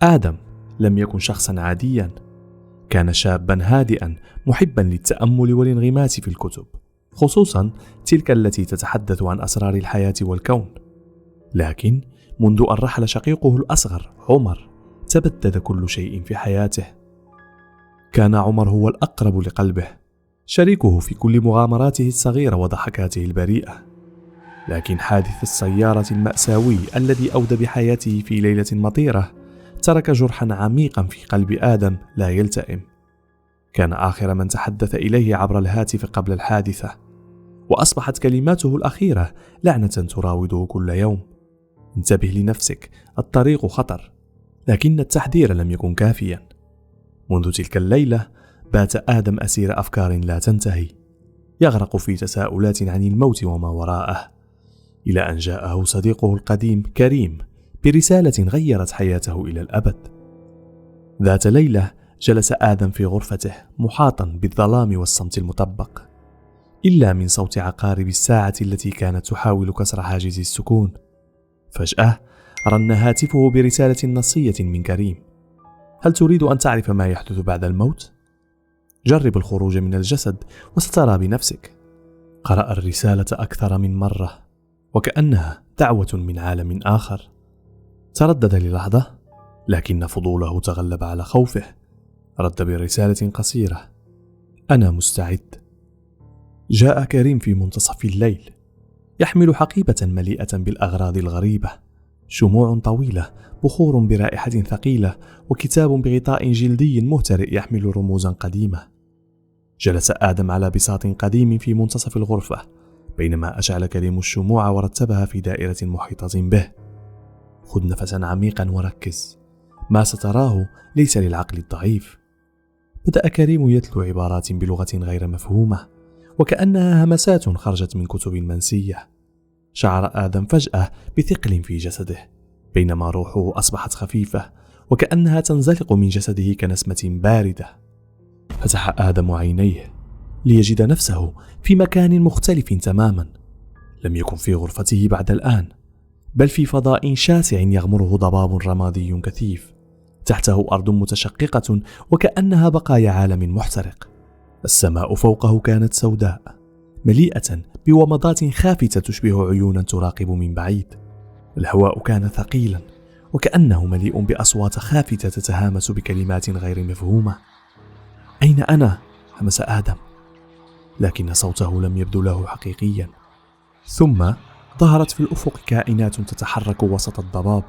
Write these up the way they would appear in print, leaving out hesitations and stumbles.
آدم لم يكن شخصا عاديا، كان شابا هادئا محبا للتأمل والانغماس في الكتب، خصوصا تلك التي تتحدث عن أسرار الحياة والكون. لكن منذ أن رحل شقيقه الأصغر عمر تبدد كل شيء في حياته. كان عمر هو الأقرب لقلبه، شريكه في كل مغامراته الصغيرة وضحكاته البريئة. لكن حادث السيارة المأساوي الذي أودى بحياته في ليلة مطيرة ترك جرحا عميقا في قلب آدم لا يلتئم. كان آخر من تحدث إليه عبر الهاتف قبل الحادثة، وأصبحت كلماته الأخيرة لعنة تراوده كل يوم: انتبه لنفسك، الطريق خطر. لكن التحذير لم يكن كافيا. منذ تلك الليلة بات آدم أسير أفكار لا تنتهي، يغرق في تساؤلات عن الموت وما وراءه، إلى أن جاءه صديقه القديم كريم برسالة غيرت حياته إلى الأبد. ذات ليلة جلس آدم في غرفته محاطا بالظلام والصمت المطبق، إلا من صوت عقارب الساعة التي كانت تحاول كسر حاجز السكون. فجأة رن هاتفه برسالة نصية من كريم: هل تريد أن تعرف ما يحدث بعد الموت؟ جرب الخروج من الجسد وسترى بنفسك. قرأ الرسالة أكثر من مرة، وكأنها دعوة من عالم آخر. تردد للحظة، لكن فضوله تغلب على خوفه. رد برسالة قصيرة: أنا مستعد. جاء كريم في منتصف الليل، يحمل حقيبة مليئة بالأغراض الغريبة: شموع طويلة، بخور برائحة ثقيلة، وكتاب بغطاء جلدي مهترئ يحمل رموزا قديمة. جلس آدم على بساط قديم في منتصف الغرفة، بينما أشعل كريم الشموع ورتبها في دائرة محيطة به. خذ نفسا عميقا وركز، ما ستراه ليس للعقل الضعيف. بدأ كريم يتلو عبارات بلغة غير مفهومة، وكأنها همسات خرجت من كتب منسية. شعر آدم فجأة بثقل في جسده، بينما روحه أصبحت خفيفة وكأنها تنزلق من جسده كنسمة باردة. فتح آدم عينيه ليجد نفسه في مكان مختلف تماما. لم يكن في غرفته بعد الآن، بل في فضاء شاسع يغمره ضباب رمادي كثيف. تحته أرض متشققة وكأنها بقايا عالم محترق. السماء فوقه كانت سوداء، مليئة بومضات خافتة تشبه عيونا تراقب من بعيد. الهواء كان ثقيلا، وكأنه مليء بأصوات خافتة تتهامس بكلمات غير مفهومة. أين أنا؟ همس آدم، لكن صوته لم يبدو له حقيقيا. ثم ظهرت في الأفق كائنات تتحرك وسط الضباب،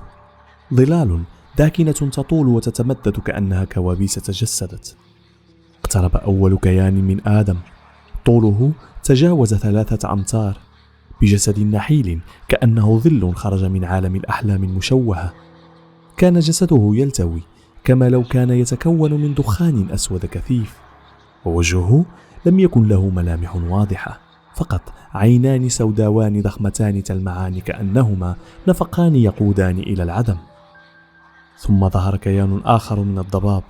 ظلال داكنة تطول وتتمدد كأنها كوابيس تجسدت. اقترب أول كيان من آدم، طوله تجاوز 3 أمتار، بجسد نحيل كأنه ظل خرج من عالم الأحلام المشوهة. كان جسده يلتوي كما لو كان يتكون من دخان أسود كثيف، ووجهه لم يكن له ملامح واضحة، فقط عينان سوداوان ضخمتان تلمعان كأنهما نفقان يقودان إلى العدم. ثم ظهر كيان آخر من الضباب،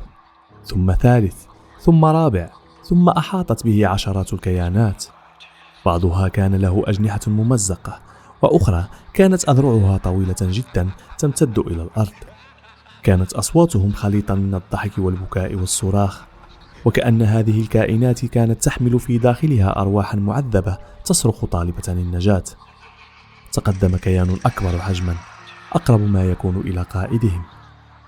ثم ثالث، ثم رابع، ثم أحاطت به عشرات الكيانات. بعضها كان له أجنحة ممزقة، وأخرى كانت أذرعها طويلة جدا تمتد إلى الأرض. كانت أصواتهم خليطا من الضحك والبكاء والصراخ، وكأن هذه الكائنات كانت تحمل في داخلها أرواحا معذبة تصرخ طالبة النجاة. تقدم كيان أكبر حجما، أقرب ما يكون إلى قائدهم،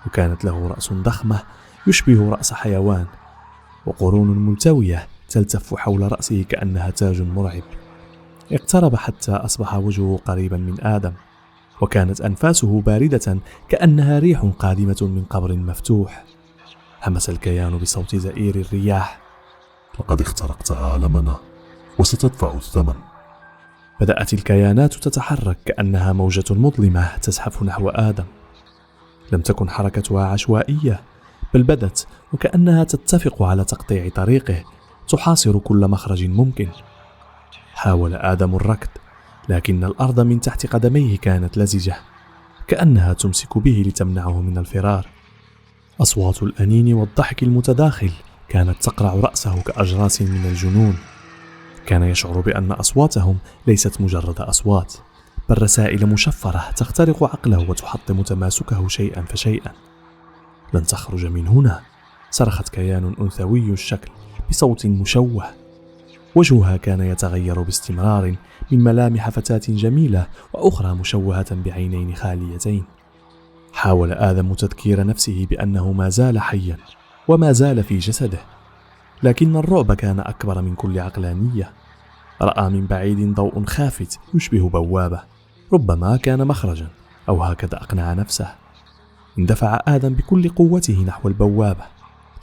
وكانت له رأس ضخمة يشبه رأس حيوان، وقرون ملتوية تلتف حول رأسه كأنها تاج مرعب. اقترب حتى أصبح وجهه قريبا من آدم، وكانت أنفاسه باردة كأنها ريح قادمة من قبر مفتوح. همس الكيان بصوت زئير الرياح: لقد اخترقت عالمنا وستدفع الثمن. بدأت الكيانات تتحرك كأنها موجة مظلمة تزحف نحو آدم. لم تكن حركتها عشوائية، بل بدت وكأنها تتفق على تقطيع طريقه، تحاصر كل مخرج ممكن. حاول آدم الركض، لكن الأرض من تحت قدميه كانت لزجة، كأنها تمسك به لتمنعه من الفرار. أصوات الأنين والضحك المتداخل كانت تقرع رأسه كأجراس من الجنون. كان يشعر بأن أصواتهم ليست مجرد أصوات، بل رسائل مشفرة تخترق عقله وتحطم تماسكه شيئا فشيئا. لن تخرج من هنا، صرخت كيان أنثوي الشكل بصوت مشوه. وجهها كان يتغير باستمرار من ملامح فتاة جميلة وأخرى مشوهة بعينين خاليتين. حاول آدم تذكير نفسه بأنه ما زال حيا وما زال في جسده، لكن الرعب كان أكبر من كل عقلانية. رأى من بعيد ضوء خافت يشبه بوابة، ربما كان مخرجا أو هكذا أقنع نفسه. اندفع آدم بكل قوته نحو البوابة،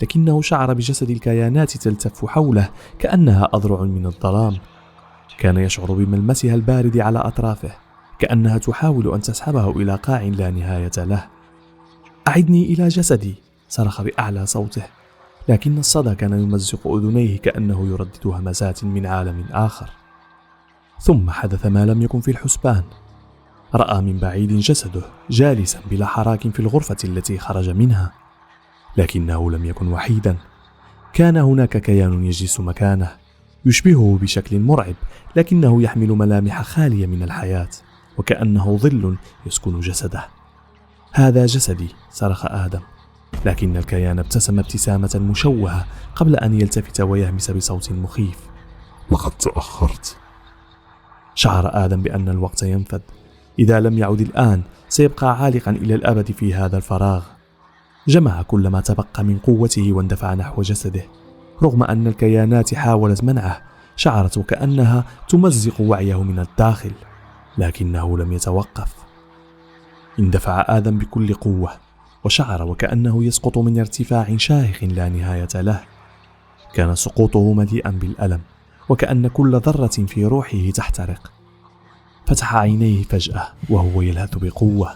لكنه شعر بجسد الكيانات تلتف حوله كأنها أذرع من الظلام. كان يشعر بملمسها البارد على أطرافه، كأنها تحاول أن تسحبه إلى قاع لا نهاية له. أعدني إلى جسدي، صرخ بأعلى صوته، لكن الصدى كان يمزق أذنيه كأنه يردد همسات من عالم آخر. ثم حدث ما لم يكن في الحسبان. رأى من بعيد جسده جالسا بلا حراك في الغرفة التي خرج منها، لكنه لم يكن وحيدا. كان هناك كيان يجلس مكانه، يشبهه بشكل مرعب، لكنه يحمل ملامح خالية من الحياة، وكأنه ظل يسكن جسده. هذا جسدي، صرخ آدم، لكن الكيان ابتسم ابتسامة مشوهة قبل أن يلتفت ويهمس بصوت مخيف: لقد تأخرت. شعر آدم بأن الوقت ينفد. إذا لم يعد الآن سيبقى عالقا إلى الأبد في هذا الفراغ. جمع كل ما تبقى من قوته واندفع نحو جسده. رغم أن الكيانات حاولت منعه، شعرت وكأنها تمزق وعيه من الداخل، لكنه لم يتوقف. اندفع آدم بكل قوة، وشعر وكأنه يسقط من ارتفاع شاهق لا نهاية له. كان سقوطه مليئا بالألم، وكأن كل ذرة في روحه تحترق. فتح عينيه فجأة وهو يلهث بقوة.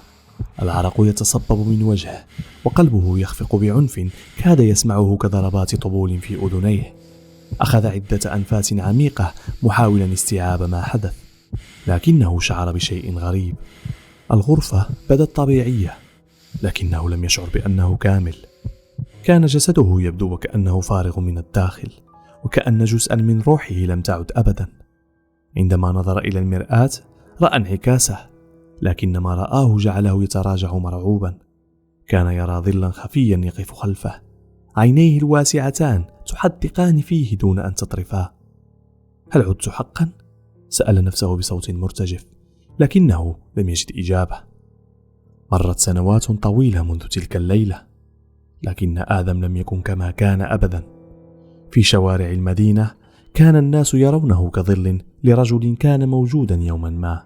العرق يتصبب من وجهه، وقلبه يخفق بعنف كاد يسمعه كضربات طبول في أذنيه. أخذ عدة أنفاس عميقة محاولا استيعاب ما حدث، لكنه شعر بشيء غريب. الغرفة بدت طبيعية، لكنه لم يشعر بأنه كامل. كان جسده يبدو وكأنه فارغ من الداخل، وكأن جزءا من روحه لم تعد أبدا. عندما نظر إلى المرآة رأى انعكاسه، لكن ما رآه جعله يتراجع مرعوبا. كان يرى ظلا خفيا يقف خلفه، عينيه الواسعتان تحدقان فيه دون أن تطرفا. هل عدت حقا؟ سأل نفسه بصوت مرتجف، لكنه لم يجد إجابة. مرت سنوات طويلة منذ تلك الليلة، لكن آدم لم يكن كما كان أبدا. في شوارع المدينة كان الناس يرونه كظل لرجل كان موجودا يوما ما،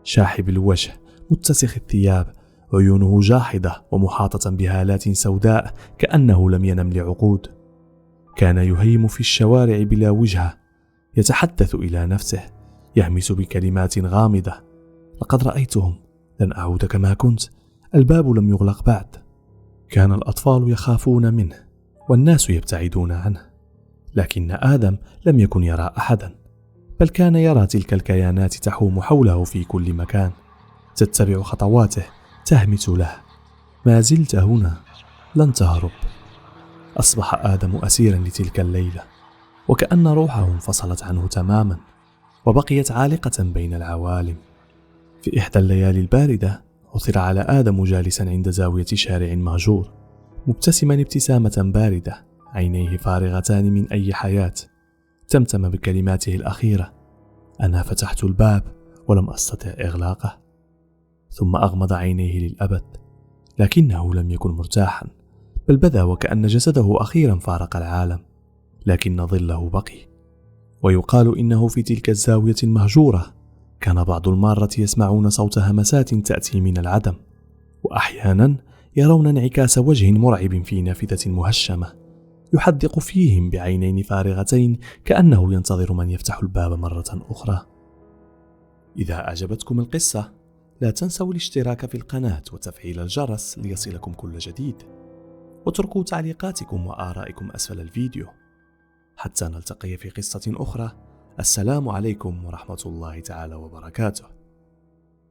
شاحب الوجه، متسخ الثياب، عيونه جاحظة ومحاطة بهالات سوداء كأنه لم ينم لعقود. كان يهيم في الشوارع بلا وجهة، يتحدث إلى نفسه، يهمس بكلمات غامضة: لقد رأيتهم، لن أعود كما كنت، الباب لم يغلق بعد. كان الأطفال يخافون منه والناس يبتعدون عنه، لكن آدم لم يكن يرى أحدا، بل كان يرى تلك الكيانات تحوم حوله في كل مكان، تتبع خطواته، تهمس له: ما زلت هنا، لن تهرب. أصبح آدم أسيرا لتلك الليلة، وكأن روحه انفصلت عنه تماما وبقيت عالقة بين العوالم. في إحدى الليالي الباردة عثر على آدم جالسا عند زاوية شارع مهجور، مبتسما ابتسامة باردة، عينيه فارغتان من أي حياة. تمتم بكلماته الأخيرة: أنا فتحت الباب ولم أستطع إغلاقه. ثم أغمض عينيه للأبد، لكنه لم يكن مرتاحا، بل بدا وكأن جسده أخيرا فارق العالم، لكن ظله بقي. ويقال إنه في تلك الزاوية المهجورة كان بعض المارة يسمعون صوت همسات تأتي من العدم، وأحيانا يرون انعكاس وجه مرعب في نافذة مهشمة، يحدق فيهم بعينين فارغتين كأنه ينتظر من يفتح الباب مرة أخرى. إذا أعجبتكم القصة لا تنسوا الاشتراك في القناة وتفعيل الجرس ليصلكم كل جديد، وتركوا تعليقاتكم وآرائكم أسفل الفيديو. حتى نلتقي في قصة أخرى، السلام عليكم ورحمة الله تعالى وبركاته.